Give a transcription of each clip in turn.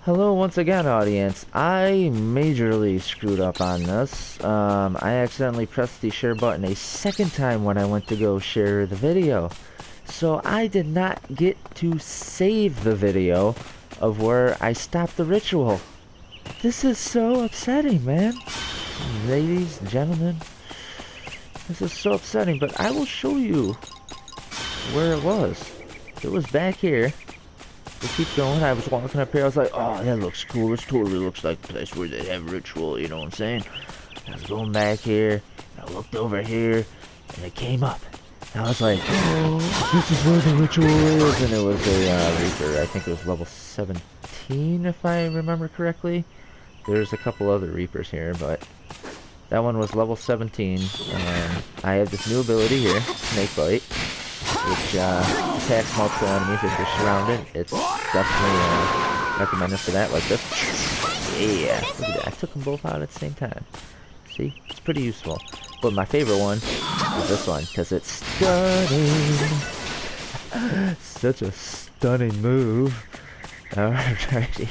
Hello once again, audience. I majorly screwed up on this. I accidentally pressed the share button a second time when I went to go share the video. So I did not get to save the video of where I stopped the ritual. This is so upsetting, man. Ladies, gentlemen, this is so upsetting, but I will show you where it was. It was back here. We keep going. I was walking up here. I was like, oh, that looks cool. This totally looks like the place where they have ritual. You know what I'm saying? I was going back here. I looked over here, and it came up. And I was like, oh, this is where the ritual is. And it was a Reaper. I think it was level 17, if I remember correctly. There's a couple other Reapers here, but that one was level 17. And I have this new ability here, Snake Bite, which attacks multiple enemies if you're surrounded. It's definitely recommended for that, like this. Yeah, look at that. I took them both out at the same time. See? It's pretty useful. But my favorite one is this one, because it's stunning. Such a stunning move. Alrighty.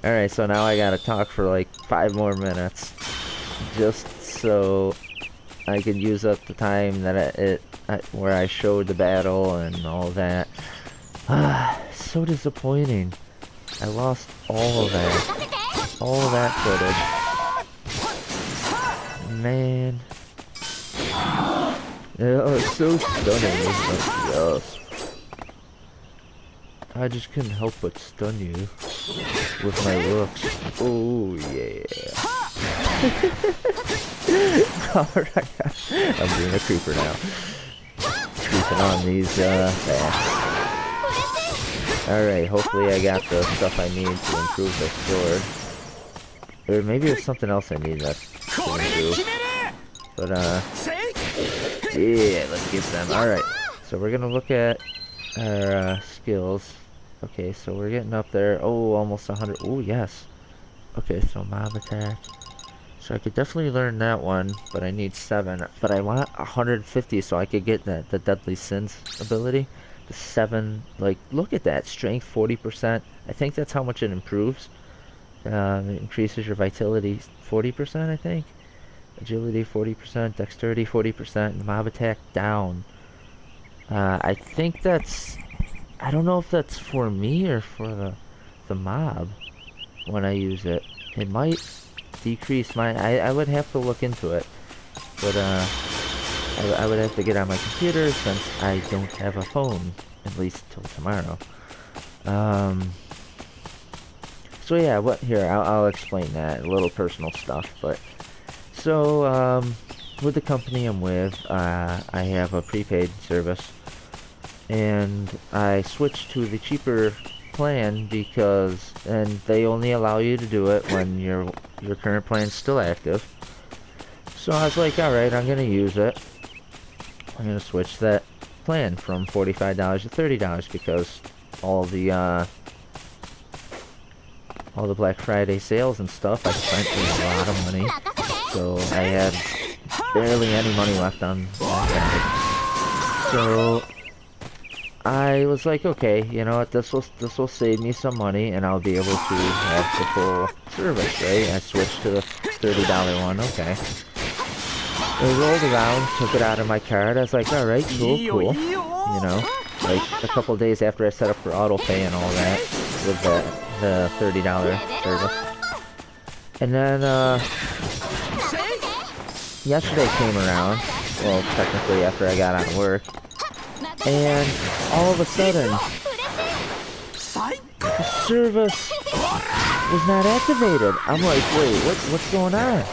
Alright, so now I gotta talk for like 5 more minutes. Just so I could use up the time that where I showed the battle and all that. So disappointing. I lost all of that footage. Man. Oh, it's so stunning. Yes. I just couldn't help but stun you with my looks. Oh, yeah. Alright, I'm being a creeper now. Creeping on these bats. Alright, hopefully I got the stuff I need to improve the sword. Or maybe there's something else I need to improve. But yeah, let's get them. Alright, so we're gonna look at our skills. Okay, so we're getting up there. Oh, almost 100. Oh, yes. Okay, so mob attack. So I could definitely learn that one, but I need 7. But I want 150 so I could get the Deadly Sins ability. The 7, like, look at that. Strength 40%. I think that's how much it improves. It increases your vitality 40%, I think. Agility 40%, dexterity 40%, and mob attack down. I think that's... I don't know if that's for me or for the mob when I use it. It might decrease my... I would have to look into it. But I would have to get on my computer since I don't have a phone. At least till tomorrow. So yeah, I'll explain that. A little personal stuff. But so, with the company I'm with, I have a prepaid service. And I switched to the cheaper plan because, and they only allow you to do it when your current plan's still active. So I was like, alright, I'm gonna use it. I'm gonna switch that plan from $45 to $30 because all the Black Friday sales and stuff, I spent a lot of money. So I had barely any money left on that. So I was like, okay, you know what, this will save me some money and I'll be able to have the full service, right? I switched to the $30 one, okay. I rolled around, took it out of my card, I was like, alright, cool. You know, like a couple days after I set up for auto pay and all that, with the $30 service. And then, yesterday came around, well, technically after I got out of work, and all of a sudden, the service was not activated. I'm like, wait, what's going on?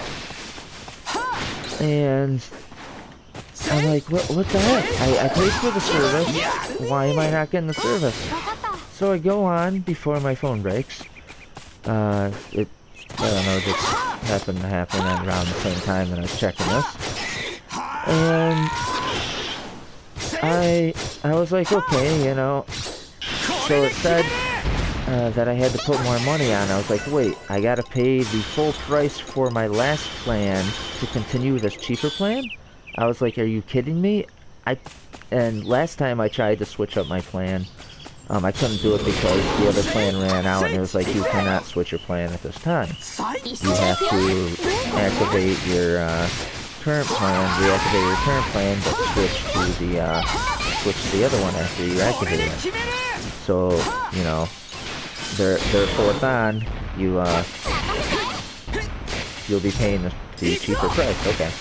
And I'm like, what the heck? I paid for the service. Why am I not getting the service? So I go on before my phone breaks. I don't know, just happened to happen at around the same time that I was checking this. And I was like, okay, you know. So it said that I had to put more money on. I was like, wait, I gotta pay the full price for my last plan to continue this cheaper plan? I was like, are you kidding me? And last time I tried to switch up my plan, I couldn't do it because the other plan ran out, and it was like, you cannot switch your plan at this time. You have to activate your current plan, reactivate your current plan, but switch to the other one after you activate it. So, you know, therefore on, you'll be paying the cheaper price. Okay.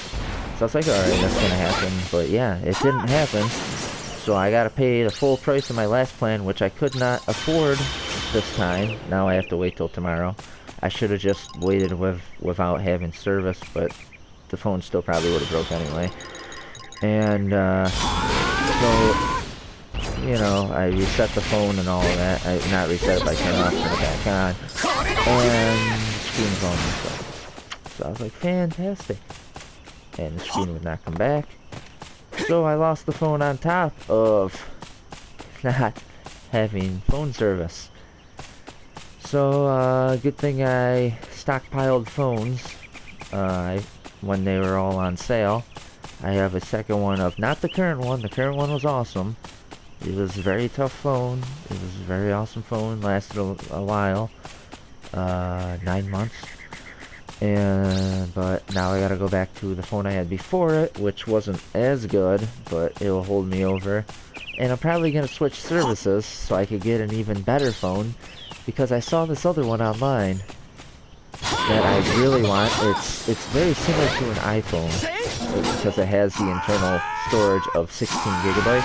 So I was like, alright, that's gonna happen. But yeah, it didn't happen. So I gotta pay the full price of my last plan, which I could not afford this time. Now I have to wait till tomorrow. I should have just waited without having service, but the phone still probably would have broke anyway. And so, you know, I reset the phone and all of that. Not reset it, but I turned it off, turn it back on, and the screen was on this way. So I was like, fantastic. And the screen would not come back. So I lost the phone on top of not having phone service. So, good thing I stockpiled phones when they were all on sale. I have a second one of, not the current one. The current one was awesome. It was a very tough phone. It was a very awesome phone. Lasted a while. 9 months. But now I gotta go back to the phone I had before it, which wasn't as good, but it will hold me over. And I'm probably gonna switch services so I could get an even better phone, because I saw this other one online that I really want. It's very similar to an iPhone because it has the internal storage of 16 gigabytes.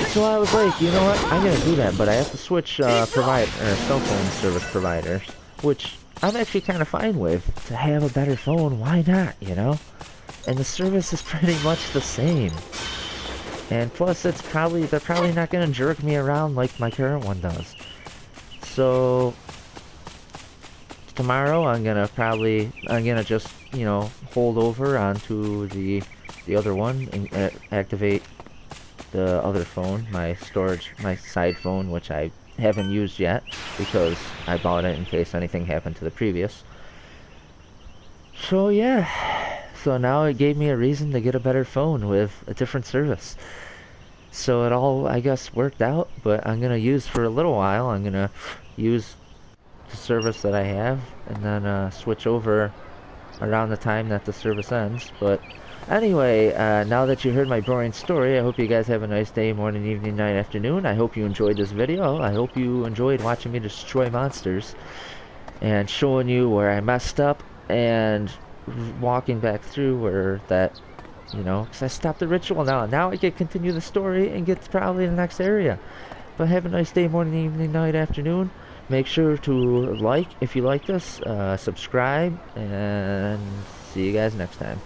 So I was like, you know what? I'm gonna do that, but I have to switch cell phone service providers, which I'm actually kind of fine with. To have a better phone, why not, you know? And the service is pretty much the same. And plus, they're probably not gonna jerk me around like my current one does. So tomorrow, I'm gonna just, you know, hold over onto the other one and activate the other phone, my side phone, which I haven't used yet because I bought it in case anything happened to the previous. So yeah, so now it gave me a reason to get a better phone with a different service. So it all, I guess, worked out, but I'm gonna use for a little while. I'm gonna use the service that I have and then switch over around the time that the service ends. But anyway, now that you heard my boring story, I hope you guys have a nice day, morning, evening, night, afternoon. I hope you enjoyed this video. I hope you enjoyed watching me destroy monsters and showing you where I messed up and walking back through where that, you know, because I stopped the ritual now. Now I can continue the story and get to probably the next area. But have a nice day, morning, evening, night, afternoon. Make sure to like if you like this, subscribe, and see you guys next time.